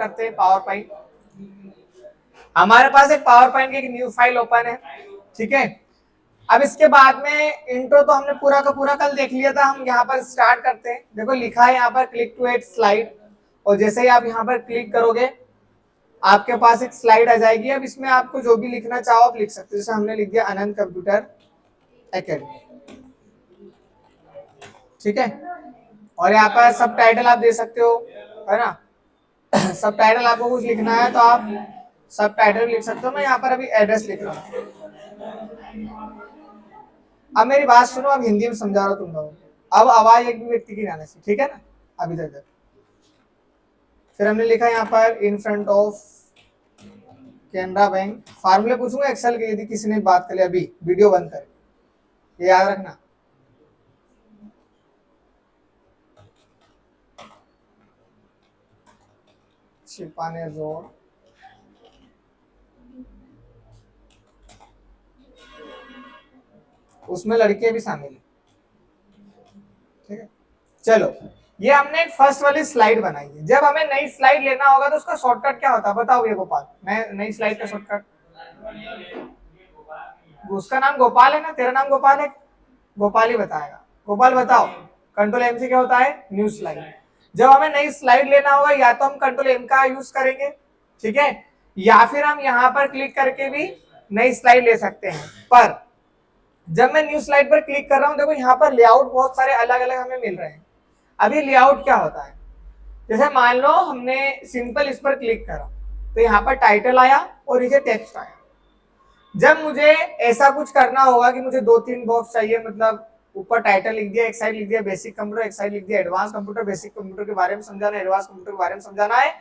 करते हैं power point. हमारे पास एक पावर पॉइंट की एक न्यू फाइल ओपन है, ठीक है। अब इसके बाद में इंट्रो तो हमने पूरा का पूरा कल देख लिया था। हम यहाँ पर स्टार्ट करते हैं। देखो लिखा है यहाँ पर क्लिक टू एड स्लाइड, और जैसे ही आप यहाँ पर क्लिक करोगे आपके पास एक स्लाइड आ जाएगी। अब इसमें आपको जो भी लिखना चाहो आप लिख सकते हो। जैसे हमने लिख दिया अनंत कंप्यूटर एकेडमी, ठीक है। और यहाँ पर सब टाइटल आप दे सकते हो, है ना। सब टाइटल आपको कुछ लिखना है तो आप सब टाइटल लिख सकते हो। मैं यहाँ पर अभी एड्रेस लिख रहा हूँ। अब मेरी बात सुनो, अब हिंदी में समझा रहा हूँ तुम लोगों को। अब आवाज एक भी व्यक्ति की आने से, ठीक है ना। अभी तक फिर हमने लिखा यहाँ पर in front of Canara bank. फार्मूले पूछूंगा एक्सेल के, यदि किसी ने बात कर लिया अभी वीडियो बंद कर, ये याद रखना। छिपाने जोड़, उसमें लड़के भी शामिल है, ठीक है। चलो ये हमने एक फर्स्ट वाली स्लाइड बनाई है। जब हमें नई स्लाइड लेना होगा तो उसका शॉर्टकट क्या होता है बताओ ये गोपाल। नई स्लाइड का शॉर्टकट, उसका नाम गोपाल है ना, तेरा नाम गोपाल है, गोपाल ही बताएगा। गोपाल बताओ कंट्रोल एम से क्या होता है, न्यू स्लाइड। जब हमें नई स्लाइड लेना होगा या तो हम कंट्रोल एम का यूज करेंगे, ठीक है, या फिर हम यहाँ पर क्लिक करके भी नई स्लाइड ले सकते हैं। पर जब मैं न्यू स्लाइड पर क्लिक कर रहा हूँ, देखो यहाँ पर लेआउट बहुत सारे अलग अलग हमें मिल रहे हैं। अभी लेआउट क्या होता है, जैसे मान लो हमने सिंपल इस पर क्लिक करा तो यहाँ पर टाइटल आया और नीचे टेक्स्ट आया। जब मुझे ऐसा कुछ करना होगा कि मुझे 2-3 बॉक्स चाहिए, मतलब ऊपर टाइटल लिख दिया, एक साइड लिख दिया बेसिक कंप्यूटर, एक साइड लिख दिया एडवांस कंप्यूटर, बेसिक कंप्यूटर के बारे में समझाना है, एडवांस कंप्यूटर के बारे में समझाना है,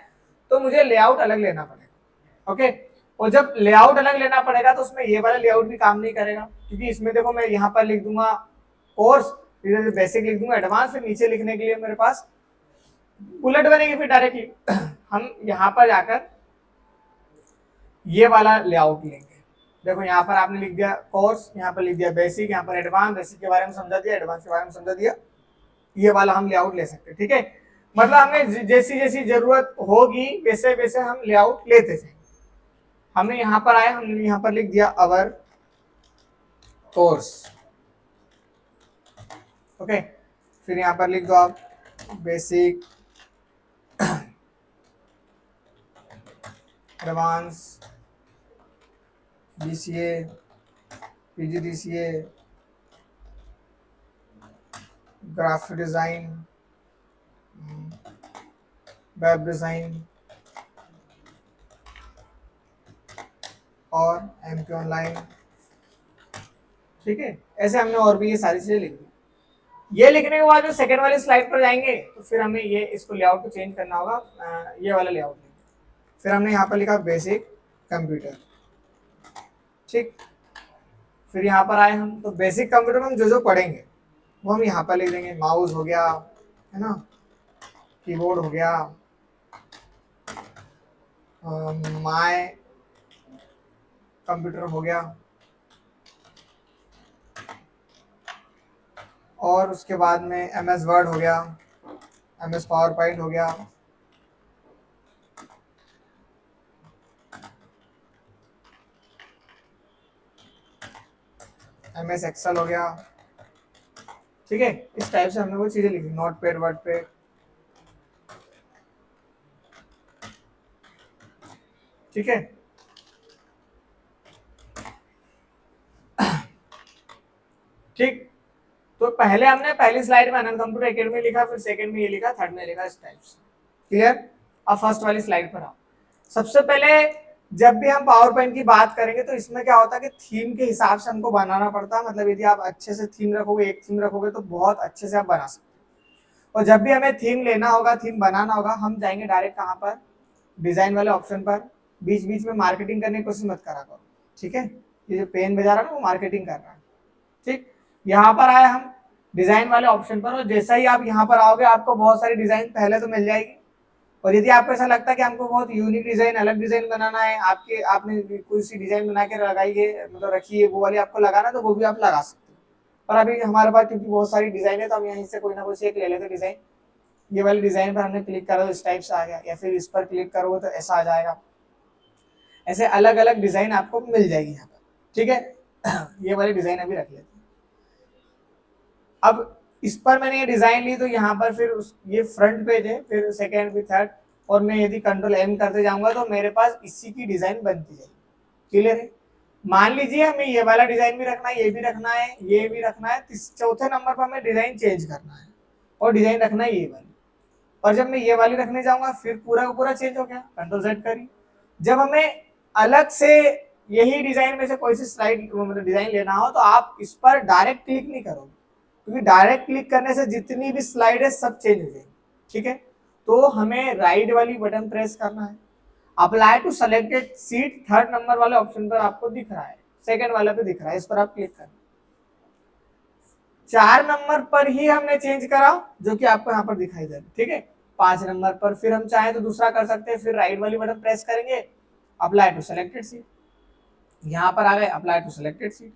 तो मुझे लेआउट अलग लेना पड़ेगा, ओके। और जब लेआउट अलग लेना पड़ेगा तो उसमें ये वाला लेआउट भी काम नहीं करेगा, क्योंकि इसमें देखो मैं यहाँ पर लिख दूंगा कोर्स, इधर बेसिक लिख दूंगा एडवांस, फिर नीचे लिखने के लिए मेरे पास बुलेट बनेगी। फिर डायरेक्टली हम यहाँ पर जाकर ये वाला लेआउट लेंगे। देखो यहाँ पर आपने लिख दिया कोर्स, यहाँ पर लिख दिया बेसिक, यहाँ पर एडवांस, बेसिक के बारे में समझा दिया, एडवांस के बारे में समझा दिया। ये वाला हम लेआउट ले सकते हैं, ठीक है। मतलब हमें जैसी जैसी जरूरत होगी वैसे वैसे हम लेआउट लेते जाएंगे। हमने यहाँ पर आया, हमने यहाँ पर लिख दिया अवर कोर्स, ओके। फिर यहाँ पर लिख दो आप basic, advance, BCA, PGDCA, graphic design, web design और एमपी ऑनलाइन, ठीक है। ऐसे हमने और भी ये सारी चीजें लिख दी। ये लिखने के बाद जो सेकंड वाली स्लाइड पर जाएंगे तो फिर हमें ये इसको लेआउट को चेंज करना होगा, ये वाला लेआउट। फिर हमने यहाँ पर लिखा बेसिक कंप्यूटर, ठीक। फिर यहाँ पर आए हम तो बेसिक कंप्यूटर में हम जो जो पढ़ेंगे वो हम यहाँ पर लिख देंगे। माउस हो गया, है ना, कीबोर्ड हो गया, माय कंप्यूटर हो गया, और उसके बाद में एमएस वर्ड हो गया, एमएस पावर पॉइंट हो गया, एमएस एक्सेल हो गया, ठीक है। इस टाइप से हमने वो चीजें लिखी, नोट पैड, वर्ड पैड, ठीक है। ठीक, तो पहले हमने पहली स्लाइड में अनंत कंप्यूटर एकेडमी लिखा, फिर सेकंड में ये लिखा, थर्ड में लिखा, इस टाइप से, क्लियर। अब फर्स्ट वाली स्लाइड पर आओ। सबसे पहले जब भी हम पावर पॉइंट की बात करेंगे तो इसमें क्या होता है कि थीम के हिसाब से हमको बनाना पड़ता है। मतलब यदि आप अच्छे से थीम रखोगे, एक थीम रखोगे तो बहुत अच्छे से आप बना सकते हो। और जब भी हमें थीम लेना होगा, थीम बनाना होगा, हम जाएंगे डायरेक्ट कहाँ पर, डिजाइन वाले ऑप्शन पर। बीच बीच में मार्केटिंग करने की कोशिश मत करा करो, ठीक है। ये जो पेन बजा रहा है ना वो मार्केटिंग कर रहा है, ठीक। यहाँ पर आए हम डिजाइन वाले ऑप्शन पर, और जैसा ही आप यहाँ पर आओगे आपको बहुत सारी डिजाइन पहले तो मिल जाएगी। और यदि आपको ऐसा लगता है कि हमको बहुत यूनिक डिजाइन, अलग डिजाइन बनाना है, आपने कोई सी डिजाइन बना के लगाई है, मतलब रखी है, वो वाली आपको लगाना, तो वो भी आप लगा सकते हो। पर अभी हमारे पास क्योंकि बहुत सारी डिजाइन है तो हम यहीं से कोई ना कोई एक ले लेते डिजाइन, ये वाली डिजाइन पर हमने क्लिक करा तो इस टाइप से आ गया, या फिर इस पर क्लिक करोगे तो ऐसा आ जाएगा। ऐसे अलग अलग डिजाइन आपको मिल जाएगी यहाँ पर, ठीक है। ये वाली डिजाइन अभी रख लेते हैं। अब इस पर मैंने ये डिजाइन ली तो यहाँ पर फिर ये फ्रंट पेज है, फिर सेकेंड फिर थर्ड, और मैं यदि कंट्रोल एम करते जाऊंगा तो मेरे पास इसी की डिजाइन बनती जाएगी। क्लियर है? मान लीजिए हमें ये वाला डिजाइन भी रखना है, ये भी रखना है, ये भी रखना है, चौथे नंबर पर हमें डिजाइन चेंज करना है और डिजाइन रखना है ये वाली। और जब मैं ये वाली रखने जाऊंगा फिर पूरा का पूरा चेंज हो गया, कंट्रोल Z करिए। जब हमें अलग से यही डिजाइन में से कोई सी स्लाइड मतलब डिजाइन लेना हो तो आप इस पर डायरेक्ट क्लिक नहीं करोगे, क्योंकि डायरेक्ट क्लिक करने से जितनी भी स्लाइड है सब चेंज हो जाएगी, ठीक है। तो हमें राइट वाली बटन प्रेस करना है, apply to selected seat third number वाले ऑप्शन पर आपको दिख रहा है, सेकंड वाले पे दिख रहा है, इस पर आप क्लिक करना। 4 नंबर पर ही हमने चेंज करा जो कि आपको यहाँ पर दिखाई दे रहा है, ठीक है। 5 नंबर पर फिर हम चाहें तो दूसरा कर सकते हैं, फिर राइट वाली बटन प्रेस करेंगे, अप्लाई टू सेलेक्टेड सीट, यहाँ पर आ गए अप्लाई टू सेलेक्टेड सीट।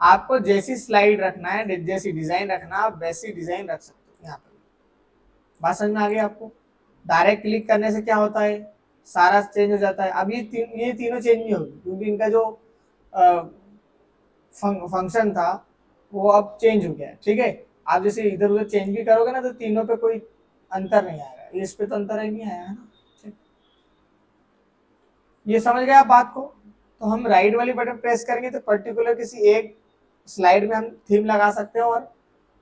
आपको जैसी स्लाइड रखना है, जैसी डिजाइन रखना है, वैसी डिजाइन रख सकते हो यहाँ पर। बात समझ में आ गई आपको? डायरेक्ट क्लिक करने से क्या होता है, सारा चेंज हो जाता है। अब ये तीनों चेंज नहीं होगी, क्योंकि इनका जो फंक्शन था वो अब चेंज हो गया है, ठीक है। आप जैसे इधर उधर चेंज भी करोगे ना तो तीनों पे कोई अंतर नहीं आएगा, इस पे तो अंतर ही नहीं आया है ना। ये समझ गए आप बात को? तो हम राइट वाली बटन प्रेस करेंगे तो पर्टिकुलर किसी एक स्लाइड में हम थीम लगा सकते हैं, और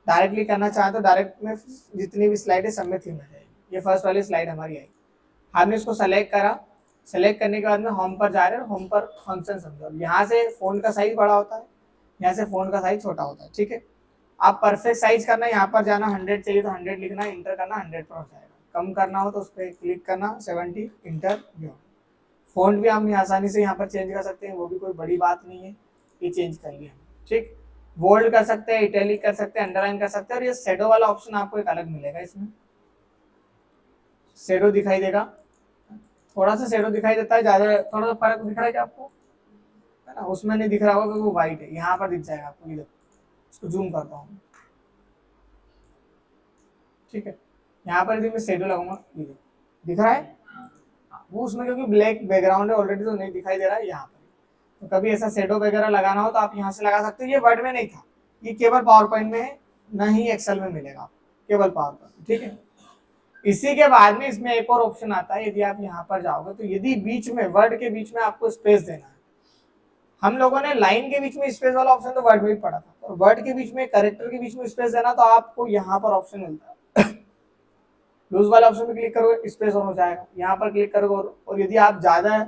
डायरेक्टली करना चाहें तो डायरेक्ट में जितनी भी स्लाइड है सब में थीम आ जाएगी। ये फर्स्ट वाली स्लाइड हमारी आई, हमने इसको सेलेक्ट करा, सेलेक्ट करने के बाद में होम पर जा रहे हैं, होम पर फंक्शन समझो। यहाँ से फोन का साइज बड़ा होता है, यहाँ से फोन का साइज छोटा होता है, ठीक है। आप परफेक्ट साइज करना है, यहाँ पर जाना 100 चाहिए तो 100 लिखना, इंटर करना 100 पर हो जाएगा। कम करना हो तो उस पर क्लिक करना 70, इंटर। फॉन्ट भी हम आसानी से यहाँ पर चेंज कर सकते हैं, वो भी कोई बड़ी बात नहीं है, ये चेंज कर लिया, ठीक। बोल्ड कर सकते हैं, इटैलिक कर सकते हैं, अंडरलाइन कर सकते हैं, और ये शेडो वाला ऑप्शन आपको एक अलग मिलेगा, इसमें शेडो दिखाई देगा, थोड़ा सा शेडो दिखाई देता है, ज्यादा थोड़ा सा फर्क दिख रहा है क्या आपको, है ना? उसमें नहीं दिख रहा होगा क्योंकि वो व्हाइट है, यहाँ पर दिख जाएगा आपको, इधर इसको जूम करता हूँ, ठीक है। यहाँ पर यदि मैं शेडो लगाऊंगा, इधर दिख रहा है वो, उसमें क्योंकि ब्लैक बैकग्राउंड है ऑलरेडी तो नहीं दिखाई दे रहा है यहाँ पर। तो कभी ऐसा शेडो वगैरह लगाना हो तो आप यहाँ से लगा सकते हो। ये वर्ड में नहीं था, ये केवल पावर पॉइंट में है, न ही एक्सेल में मिलेगा, केवल पावर पॉइंट, ठीक है। इसी के बाद में इसमें एक और ऑप्शन आता है, यदि आप यहाँ पर जाओगे तो यदि बीच में वर्ड के बीच में आपको स्पेस देना है, हम लोगों ने लाइन के बीच में स्पेस वाला ऑप्शन तो वर्ड में भी पढ़ा था, और वर्ड के बीच में कैरेक्टर के बीच में स्पेस देना तो आपको यहाँ पर ऑप्शन मिलता है, लूज वाला ऑप्शन पे क्लिक करोगे स्पेस ऑन हो जाएगा, यहाँ पर क्लिक करोगे, और यदि आप ज्यादा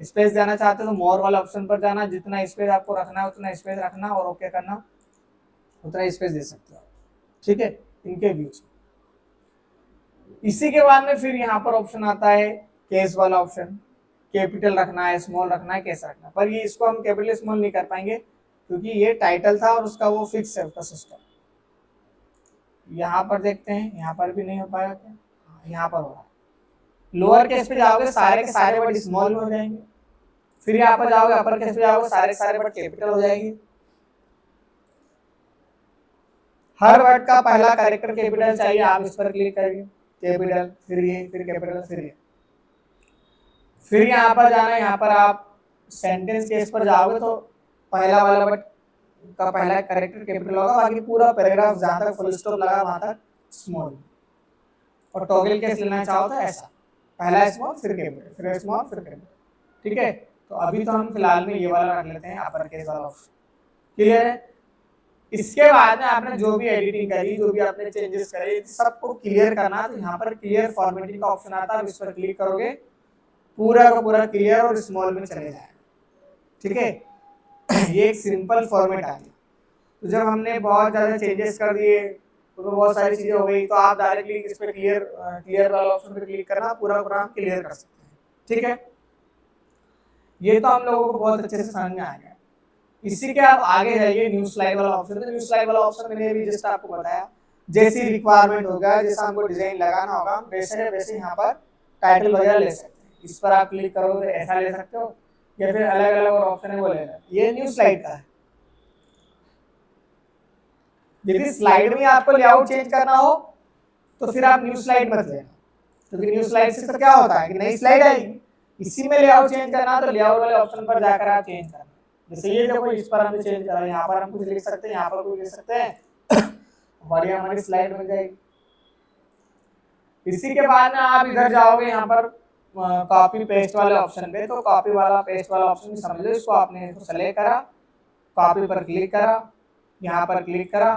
स्पेस देना चाहते हो तो मोर वाला ऑप्शन पर जाना, जितना स्पेस आपको रखना है उतना स्पेस रखना, और ओके करना, उतना स्पेस दे सकते हो, ठीक है, इनके बीच। इसी के बाद में फिर यहाँ पर ऑप्शन आता है केस वाला ऑप्शन, कैपिटल रखना है, स्मॉल रखना है, कैसे रखना है, पर ये इसको हम कैपिटल स्मॉल नहीं कर पाएंगे क्योंकि ये टाइटल था और उसका वो फिक्स है उसका सिस्टम। यहाँ पर देखते हैं, यहाँ पर भी नहीं हो पाएगा क्या, यहाँ पर हो रहा है। लोअर केस पे जाओगे सारे के सारे वर्ड स्मॉल में हो जाएंगे, फिर यहाँ पर जाओगे अपर केस पे जाओगे सारे सारे वर्ड कैपिटल हो जाएंगे। हर वर्ड का पहला कैरेक्टर कैपिटल चाहिए, आप इस पर क्लिक करिए, कैपिटल, फिर ये, फिर कैपिटल, फिर ये, फिर यहाँ पर जाना, यहाँ पर आप सेंटेंस केस पर जाओगे तो पहला वाला वर्ड का पहला कैरेक्टर कैपिटल होगा, बाकी पूरा पैराग्राफ जहां तक फुल स्टॉप लगा वहां तक स्मॉल। और टॉगल केस लेना चाहो तो ऐसा, पहला स्मॉल फिर कैपिटल, फिर स्मॉल फिर कैपिटल, ठीक है। तो अभी तो हम फिलहाल में ये वाला रख लेते हैं, अपर केस वाला ऑप्शन, क्लियर है। इसके बाद में आपने जो भी एडिटिंग करी, जो भी आपने चेंजेस करे, सबको क्लियर करना, तो यहाँ पर क्लियर फॉर्मेटिंग का ऑप्शन आता है, इस पर क्लिक करोगे पूरा का पूरा क्लियर और स्मॉल में चले जाएगा, ठीक है। ये एक सिंपल फॉर्मेट आ गया। तो जब हमने बहुत ज्यादा चेंजेस कर दिए तो बहुत सारी चीजें हो गई, तो आप डायरेक्टली इस पर क्लियर वाला ऑप्शन पर क्लिक करना, पूरा प्रोग्राम क्लियर कर सकते हैं, ठीक है। ये तो हम लोगों को बहुत अच्छे से समझ में आ गया। इसी के आप आगे जाइए, न्यू स्लाइड वाला ऑप्शन, तो न्यू स्लाइड वाला ऑप्शन मैंने भी जस्ट आपको बताया, जैसी रिक्वायरमेंट होगा, जैसा हमको डिजाइन लगाना होगा वैसे वैसे यहाँ पर टाइटल वगैरह ले सकते हैं। इस पर आप क्लिक करोगे तो ऐसा ले सकते हो, या फिर अलग अलग और ऑप्शन है वो लेना। ये न्यू स्लाइड का है। यदि स्लाइड में आपको लेआउट चेंज करना हो तो फिर आप न्यू स्लाइड मत लेना, क्योंकि न्यू स्लाइड से तो क्या होता है कि नई स्लाइड आएगी, इसी में लेआउट चेंज करना तो लेआउट वाले ऑप्शन पर जाकर आप चेंज करना। जैसे ये देखो इस पर हमने चेंज करा, यहाँ पर हम कुछ लिख सकते हैं, यहाँ पर कुछ लिख सकते हैं, बढ़िया हमारी स्लाइड बन जाएगी। इसी के बाद में आप इधर जाओगे यहाँ पर कॉपी पेस्ट वाले ऑप्शन पे, तो कॉपी वाला पेस्ट वाला ऑप्शन समझ लो इसको, आपने इसको सेलेक्ट करा, कॉपी पर क्लिक करा, यहाँ पर क्लिक करा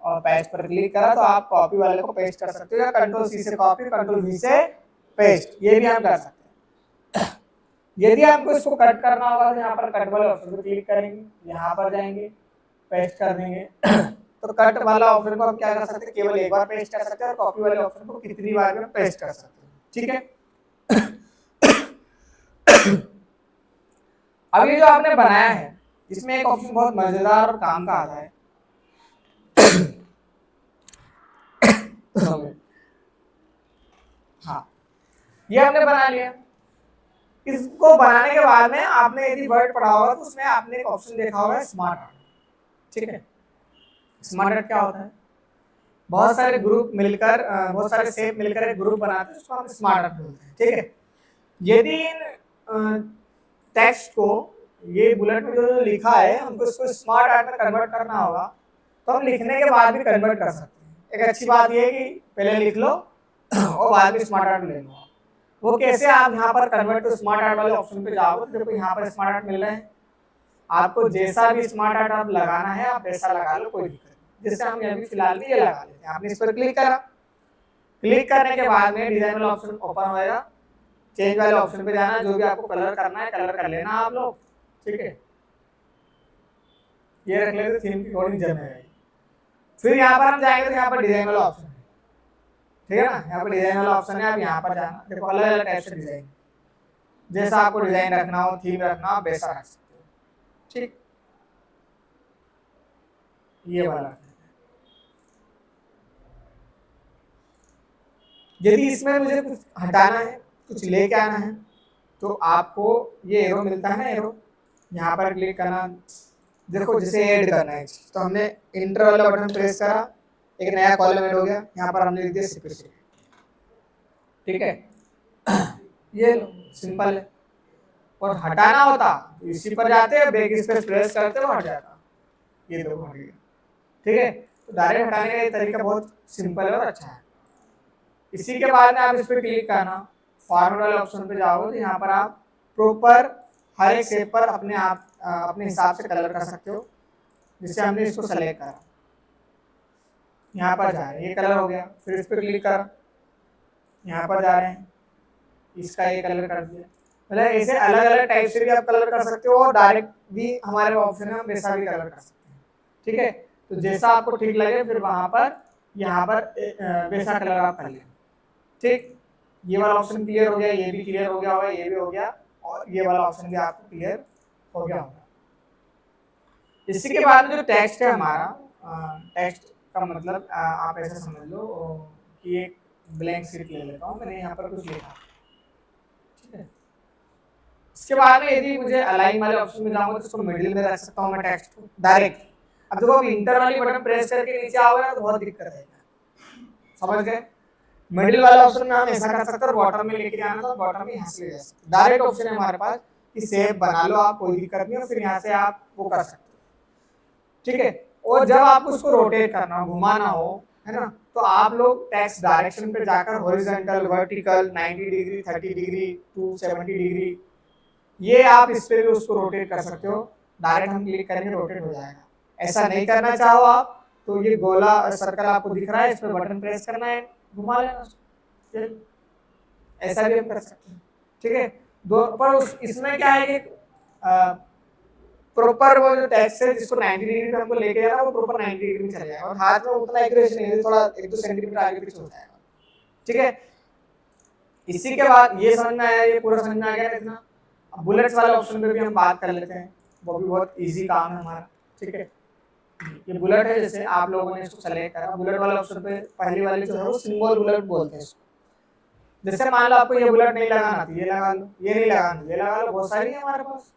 और पेस्ट पर क्लिक करा, तो आप कॉपी वाले को पेस्ट कर सकते हो, या कंट्रोल सी से कॉपी कंट्रोल वी से पेस्ट, ये भी हम कर सकते हैं। यदि आपको इसको कट करना होगा तो यहाँ पर कट वाले ऑप्शन पर क्लिक करेंगे, यहाँ पर जाएंगे, पेस्ट कर देंगे। तो कट वाला ऑप्शन को हम क्या कर सकते हैं, केवल एक बार पेस्ट कर सकते हैं, और कॉपी वाले ऑप्शन को कितनी बार भी पेस्ट कर सकते हैं। ठीक है, अब ये जो आपने बनाया है इसमें एक ऑप्शन बहुत मजेदार और काम का आता है। हाँ, ये हमने बना लिया। इसको बनाने के बाद में आपने यदि वर्ड पढ़ा होगा तो उसमें आपने एक ऑप्शन देखा होगा स्मार्ट आर्ट। ठीक है, स्मार्ट आर्ट क्या होता है, बहुत सारे ग्रुप मिलकर बहुत सारे शेप मिलकर एक ग्रुप बनाते हैं, उसको हम स्मार्ट आर्ट बोलते हैं। ठीक है, यदि इन टेक्स्ट को, ये बुलेट में जो लिखा है, हमको इसको स्मार्ट आर्ट में कन्वर्ट करना होगा, तो हम लिखने के बाद भी कन्वर्ट कर सकते हैं। एक अच्छी बात ये है कि पहले लिख लो और बाद में स्मार्ट आर्ट ले लो। वो कैसे, आप यहाँ पर कन्वर्ट टू स्मार्ट आर्ट वाले ऑप्शन पे जाओगे तो देखो यहाँ पर स्मार्ट आर्ट मिल रहे हैं, आपको जैसा भी स्मार्ट आर्ट आप लगाना है आप वैसा लगा लो, कोई दिक्कत नहीं। जैसे हम अभी फिलहाल भी ये लगा लेते हैं, आपने इस पर क्लिक करा, क्लिक करने के बाद में डिजाइन वाला ऑप्शन ओपन होएगा, चेंज वाले ऑप्शन पे जाना, जो भी आपको कलर करना है कलर कर लेना आप लोग। ठीक है, ये रख लेते थीम की कोडिंग जम है। फिर यहाँ पर हम जाएंगे तो यहाँ पर डिजाइन वाला ऑप्शन है, ठीक है ना, यहाँ पर डिजाइन वाला ऑप्शन है, आप यहाँ पर जाना, देखो अलग अलग टाइप से डिजाइन, जैसा आपको डिजाइन रखना हो, थीम रखना हो, वैसा रख सकते हो। ठीक, ये वाला। यदि इसमें मुझे कुछ हटाना है, कुछ लेके आना है, तो आपको ये एरो मिलता है ना, एरो, यहाँ पर क्लिक करना, देखो जैसे ऐड करना है तो हमने इंटर वाला बटन प्रेस करा, एक नया कॉलम ऐड हो गया, यहाँ पर हमने लिख दिया सिक्योरिटी। ठीक है, ये सिंपल है। और हटाना होता तो इसी पर जाते हैं, बैक स्पेस प्रेस करते हो हट जाता, ये देखो हट गया। ठीक है, तो डायरेक्ट हटाने का ये तरीका बहुत सिंपल है और अच्छा है। इसी के बाद में आप इस पर क्लिक करना, फॉर्मेट वाले ऑप्शन पे जाओगे तो यहाँ पर आप प्रॉपर हर एक शेप पर अपने आप अपने हिसाब से कलर कर सकते हो। जिससे हमने इसको सेलेक्ट करा, यहाँ पर जा रहे हैं, ये कलर हो गया, फिर इस पर क्लिक करा, यहाँ पर जा रहे हैं, इसका ये कलर कर दिया। मतलब ऐसे अलग अलग टाइप से भी आप कलर कर सकते हो, और डायरेक्ट भी हमारे ऑप्शन है, हम वैसा भी कलर कर सकते हैं। ठीक है, तो जैसा आपको ठीक लगे फिर वहाँ पर यहाँ पर वैसा कलर आप कर लें। ठीक, ये वाला ऑप्शन क्लियर हो गया, ये भी क्लियर हो गया होगा, ये भी हो गया, और ये वाला ऑप्शन भी आपको क्लियर हो गया होगा। इसी के बाद में जो टेक्स्ट है हमारा, टेक्स्ट का मतलब आप ऐसा समझ लो कि एक ब्लैंक शीट ले लेता हूँ, मैंने यहाँ पर कुछ लिखा। ठीक है, इसके बाद में यदि मुझे अलाइन वाले ऑप्शन में जाऊंगा तो इसको मिडिल में रख सकता हूँ मैं टेक्स्ट को डायरेक्ट। अब देखो अब इंटर वाली बटन प्रेस करके नीचे आओगे ना तो बहुत दिक्कत आएगा, समझ गए। मिडिल वाला ऑप्शन में हम ऐसा कर सकते हैं, बॉटम में लेके जाना तो बॉटम में यहाँ से ले जा सकते हैं। डायरेक्ट ऑप्शन है हमारे पास कि सेव बना लो आप, कोई दिक्कत नहीं है, फिर यहाँ से आप वो कर सकते हो। ठीक है, और जब आपको उसको रोटेट करना हो, घुमाना हो, है ना, तो आप लोग टेक्स्ट डायरेक्शन पे जाकर horizontal, vertical, 90 degree, 30 degree, 270 degree, ये आप इस पे भी उसको रोटेट कर सकते हो। डायरेक्ट हम क्लिक करेंगे रोटेट हो जाएगा। ऐसा नहीं करना चाहो आप तो ये गोला सर्कल आपको दिख रहा है, इस पर बटन प्रेस करना है, घुमा लेना, ऐसा भी हम कर सकते हैं। ठीक है, दो पर इसमें क्या है कि प्रॉपर वो जो टेक्स्ट है जिसको 90 डिग्री पे हमको लेके जाना वो प्रॉपर 90 डिग्री में चला जाएगा, और हाथ में उतना एक्यूरेसी नहीं है, थोड़ा 1-2 सेंटीमीटर आगे पीछे हो जाएगा। ठीक है, इसी के बाद ये समझ में आया, ये पूरा समझ में आ गया इतना। अब बुलेट्स वाले ऑप्शन पे भी हम बात कर लेते हैं, वो भी बहुत इजी काम है हमारा। ठीक है, ये बुलेट है, जैसे आप लोगों ने इसको सेलेक्ट करा, बुलेट वाले ऑप्शन पे पहली वाली जो है वो सिंबल बुलेट बोलते हैं इसको। जैसे मान लो आपको ये बुलेट नहीं लगाना तो ये लगा लो, ये नहीं लगाना ये लगा लो, बहुत सारी है हमारे पास।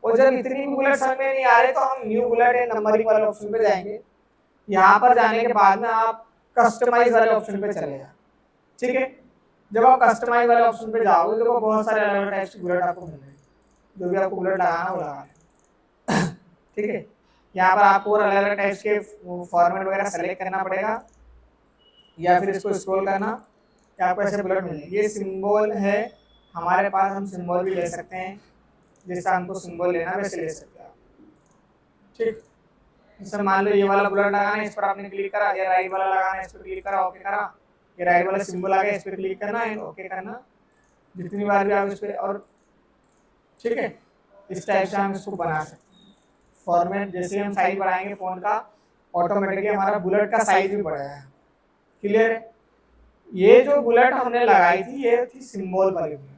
और जब इतनी बुलेट समझ में नहीं आ रहे तो हम न्यू बुलेट एंड नंबरिंग वाले ऑप्शन पे जाएंगे। यहाँ पर जाने के बाद में आप कस्टमाइज वाले ऑप्शन पे चले जाए। ठीक है। जब आप कस्टमाइज वाले ऑप्शन पे जाओगे तो बहुत सारे अलग अलग टाइप के बुलेट आपको मिलेंगे, जो भी आपको बुलेट लगाना वो लगा लें। ठीक है, यहाँ पर आपको अलग अलग टाइप के फॉर्मेट वगैरह सेलेक्ट करना पड़ेगा, या फिर इसको स्क्रॉल करना, या आपको ऐसे बुलेट मिलेंगे। ये सिंबल है हमारे पास, हम सिंबल भी ले सकते हैं, जैसा हमको सिंबल लेना है वैसे ले सकते हैं। ठीक, जैसे मान लो ये वाला बुलेट लगाना है, इस पर आपने क्लिक करा, ये राइट वाला लगाना है, इस पर क्लिक करा, ओके करा, ये राइट वाला सिंबल आ गया, इस पर क्लिक करना है, ओके करना, जितनी बार भी आप इस पर, और ठीक है, इस टाइप से हम इसको बना सकते हैं फॉर्मेट। जैसे हम साइज बढ़ाएंगे फोन का, ऑटोमेटिकली हमारा बुलेट का साइज भी बढ़ेगा। क्लियर है? ये जो बुलेट हमने लगाई थी ये थी सिंबल वाली बुलेट।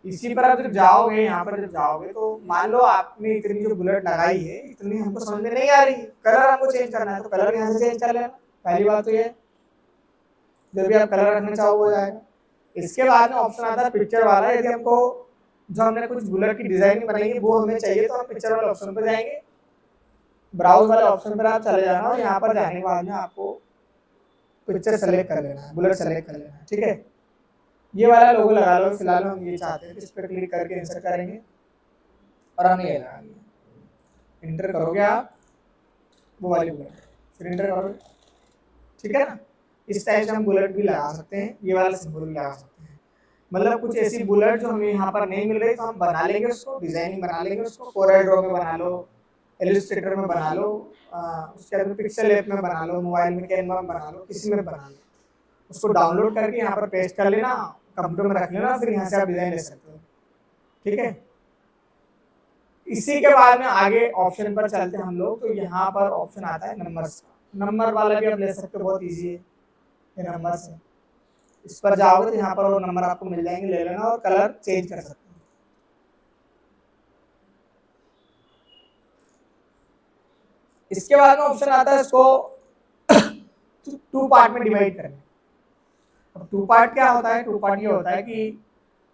इसी पर आप जब जाओगे, यहाँ पर जब जाओगे तो मान लो आपने इतनी जो बुलेट लगाई है इतनी हमको समझ में नहीं आ रही, कलर हमको चेंज करना है, तो कलर यहाँ से चेंज कर लेना। पहली बात तो ये, जब भी आप कलर रखना चाहो हो जाएगा। इसके बाद में ऑप्शन आता है पिक्चर वाला। यदि हमको जो हमने कुछ बुलेट की डिजाइन बनाई है वो हमें चाहिए तो हम पिक्चर वाले ऑप्शन पर जाएंगे, ब्राउज वाले ऑप्शन पर आप चले जाना, और यहाँ पर जाने के बाद में आपको पिक्चर सेलेक्ट कर लेना है, बुलेट सेलेक्ट कर लेना है। ठीक है, ये वाला लोगो लगा लो। फिलहाल हम ये चाहते हैं, इस पर क्लिक करके इंसर्ट करेंगे और हमने ये लगा लिया। इंटर करोगे आप वो वाली बुलेट, फिर इंटर करोगे, ठीक है ना। इस टाइप से हम बुलेट भी लगा सकते हैं, ये वाला सिंबल भी लगा सकते हैं। मतलब कुछ ऐसी बुलेट जो हमें यहाँ पर नहीं मिल रही तो हम बना लेंगे उसको, डिजाइनिंग बना लेंगे उसको, कोरल ड्रॉ में बना लो, इलस्ट्रेटर में बना लो, उसके बाद पिक्सल ऐप में बना लो, मोबाइल में कैनवा में बना लो, किसी में बना लो। उसको डाउनलोड करके यहाँ पर पेस्ट कर लेना, कंप्यूटर में रख लेना, फिर यहाँ से आप डिजाइन ले सकते हो। ठीक है, इसी के बाद में आगे ऑप्शन पर चलते हैं हम लोग। तो यहाँ पर ऑप्शन आता है नंबर्स का। नंबर वाला भी आप ले सकते हो, बहुत इजी है ये नंबर से। इस पर जाओगे तो यहाँ पर वो नंबर आपको मिल जाएंगे, ले लेना और कलर चेंज कर सकते हो। इसके बाद में ऑप्शन आता है इसको 2 पार्ट में डिवाइड करना। अब 2 पार्ट क्या होता है? 2 पार्ट ये होता है कि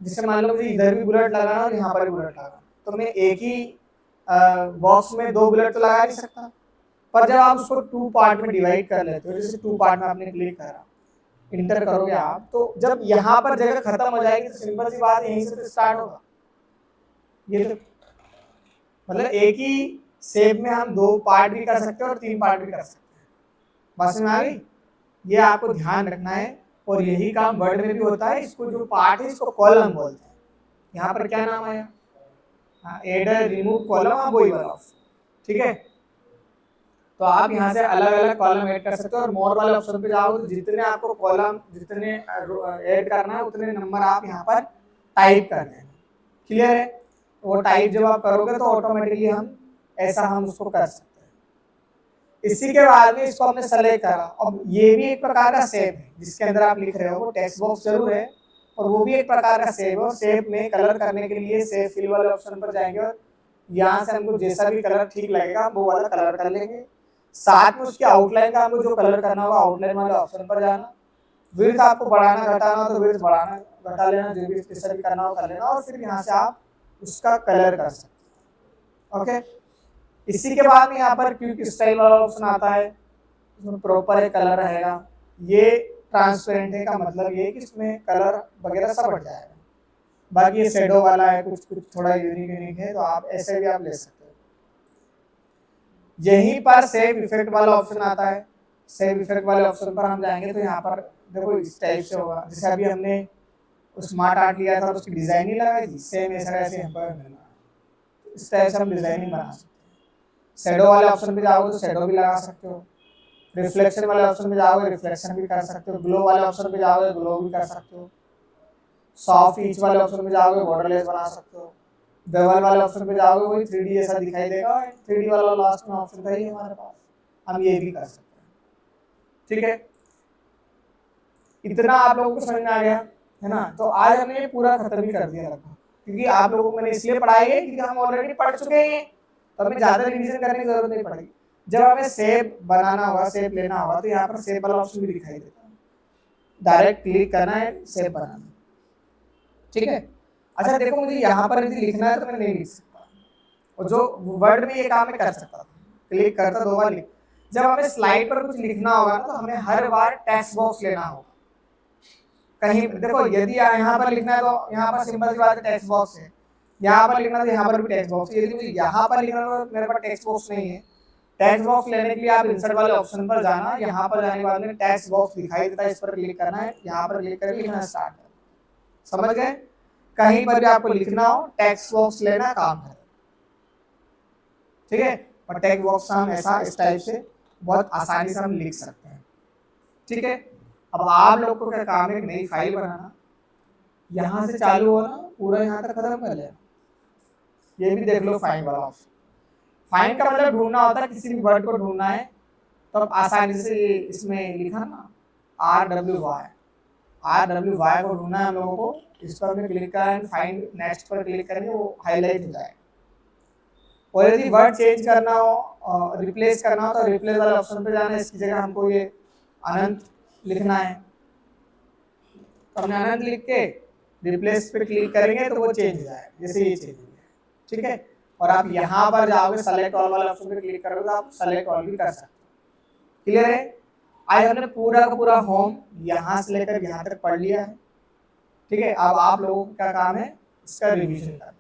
जैसे मान लो मुझे इधर भी बुलेट लगाना और यहाँ पर भी बुलेट लगाना, तो मैं एक ही बॉक्स में 2 बुलेट तो लगा नहीं सकता। पर जब आप उसको 2 पार्ट में डिवाइड कर लेते हो, जैसे 2 पार्ट में आपने क्लिक करा, इंटर करोगे आप, तो जब यहाँ पर जगह खत्म हो जाएगी तो सिंपल सी बात यहीं से तो स्टार्ट होगा। ये तो मतलब एक ही शेप में हम 2 पार्ट भी कर सकते हैं और 3 पार्ट भी कर सकते हैं। बात समझ में आ गई? ये आपको ध्यान रखना है, और यही काम वर्ड में भी होता है। इसको जो पार्ट है इसको कॉलम बोलते हैं। यहाँ पर क्या नाम आया? एड रिमूव कॉलम, आप वही वाला ऑप्शन। ठीक है, तो आप यहाँ से अलग अलग कॉलम ऐड कर सकते हो, और मोर वाले ऑप्शन पे जाओ तो जितने आपको कॉलम जितने ऐड करना है उतने नंबर आप यहाँ पर टाइप करने हैं। क्लियर है? वो टाइप जब आप करोगे तो ऑटोमेटिकली हम ऐसा हम उसको कर सकते हैं। इसी के बाद में इसको हमने सेलेक्ट करा। अब ये भी एक प्रकार का शेप है जिसके अंदर आप लिख रहे हो, वो टेक्स्ट बॉक्स जरूर है और वो भी एक प्रकार का शेप है। और शेप में कलर करने के लिए शेप फिल वाले ऑप्शन पर जाएंगे और यहाँ से हमको जैसा भी कलर ठीक लगेगा वो वाला कलर कर लेंगे। साथ में उसके आउटलाइन का हमको जो कलर करना होगा आउटलाइन वाले ऑप्शन पर जाना। विड्थ आपको बढ़ाना घटाना तो विड्थ बढ़ाना घटा लेना, जो भी स्पेशल करना हो कर लेना, और फिर यहाँ से आप उसका कलर कर सकते हैं। ओके, इसी के बाद में यहाँ पर क्विक स्टाइल वाला ऑप्शन आता है, इसमें प्रॉपर एक कलर रहेगा। ये ट्रांसपेरेंट है का मतलब ये कि इसमें कलर वगैरह सब हट जाएगा। बाकी ये शेडो वाला है, कुछ कुछ थोड़ा यूनिक है, तो आप ऐसे भी आप ले सकते हो। यहीं पर सेव इफेक्ट वाला ऑप्शन आता है। सेव इफेक्ट वाले ऑप्शन पर हम जाएंगे तो यहाँ पर देखो इस टाइप से होगा, जैसे अभी हमने स्मार्ट आर्ट लिया था और उसकी डिजाइन नहीं लगाई थी, सेम ऐसा ऐसे यहाँ पर मिलना। इस टाइप से हम डिजाइनिंग बना सकते हैं। शेडो वाले ऑप्शन पे जाओगे तो शेडो भी लगा सकते हो, रिफ्लेक्शन वाले ऑप्शन पे जाओगे रिफ्लेक्शन भी कर सकते हो, ग्लो वाले ऑप्शन पे जाओगे ग्लो भी कर सकते हो, सॉफ्ट ईच वाले ऑप्शन पे जाओगे बॉर्डरलेस बना सकते हो, बेवल वाले ऑप्शन पे जाओगे वही 3D ऐसा दिखाई देगा। 3D वाला लास्ट में ऑप्शन था ये हमारे पास, हम ये भी कर सकते हैं। ठीक है, इतना आप लोगों को समझ में आ गया है ना? तो आज हमने पूरा खत्म ही कर दिया लगभग, क्योंकि आप लोगों को मैंने इसलिए पढ़ाई है क्योंकि हम ऑलरेडी पढ़ चुके हैं, तो हमें ज्यादा रिवीजन करने की जरूरत नहीं पड़ेगी। जब हमें शेप बनाना होगा, शेप लेना होगा, तो यहाँ पर शेप वाला ऑप्शन भी दिखाई देता है, डायरेक्ट क्लिक करना है शेप बनाना। ठीक है, अच्छा देखो मुझे यहाँ पर यदि लिखना है तो मैं नहीं लिख सकता, और जो वर्ड में ये काम मैं कर सकता था, क्लिक करता 2 बार लिख। जब हमें स्लाइड पर कुछ लिखना होगा ना तो हमें हर बार टेक्स्ट बॉक्स लेना होगा, कहीं देखो यदि यहाँ पर लिखना है तो यहाँ पर सिंपल सी बात है टेक्स्ट बॉक्स है, यहाँ पर लिखना है तो यहाँ पर भी टेक्स्ट बॉक्स। यदि मुझे यहाँ पर लिखना है तो मेरे पास टेक्स्ट बॉक्स नहीं है। टेक्स्ट बॉक्स लेने के लिए आप इंसर्ट वाले ऑप्शन पर जाना, यहाँ पर जाने के बाद में टेक्स्ट बॉक्स दिखाई देता है, इस पर क्लिक करना है, यहाँ पर क्लिक करके लिखना स्टार्ट करना। समझ गए? कहीं पर भी आपको लिखना हो टेक्स्ट बॉक्स लेना काम है, ठीक है। और टेक्स्ट बॉक्स हम ऐसा इस टाइप से बहुत आसानी से हम लिख सकते हैं, ठीक है। अब आप लोग को क्या काम है, एक नई फाइल बनाना, यहाँ से चालू होना पूरा यहाँ तक खत्म कर लेना। ये भी देख लो फाइंड वाला ऑप्शन। फाइंड का मतलब ढूंढना होता है, किसी भी वर्ड को ढूंढना है तो आप आसानी से इसमें लिखा ना RWY को ढूंढना है हम लोगों को। इस पर हमने क्लिक करें, फाइंड नेक्स्ट पर क्लिक करेंगे, वो हाईलाइट हो जाएगा। और यदि वर्ड चेंज करना हो, रिप्लेस करना हो तो रिप्लेस वाले ऑप्शन पे जाना है। इसकी जगह हमको ये अनंत लिखना है, तो हमने अनंत लिख के रिप्लेस पे क्लिक करेंगे तो वो चेंज हो जाएगा, जैसे ये चेंज हो गया, ठीक है। और आप यहाँ पर जाओगे सेलेक्ट ऑल वाले ऑप्शन पे क्लिक करोगे तो आप सेलेक्ट ऑल भी कर सकते हैं। क्लियर है? आज हमने पूरा का पूरा होम यहाँ से लेकर यहाँ तक पढ़ लिया है, ठीक है। अब आप लोगों का काम है इसका रिवीजन करना।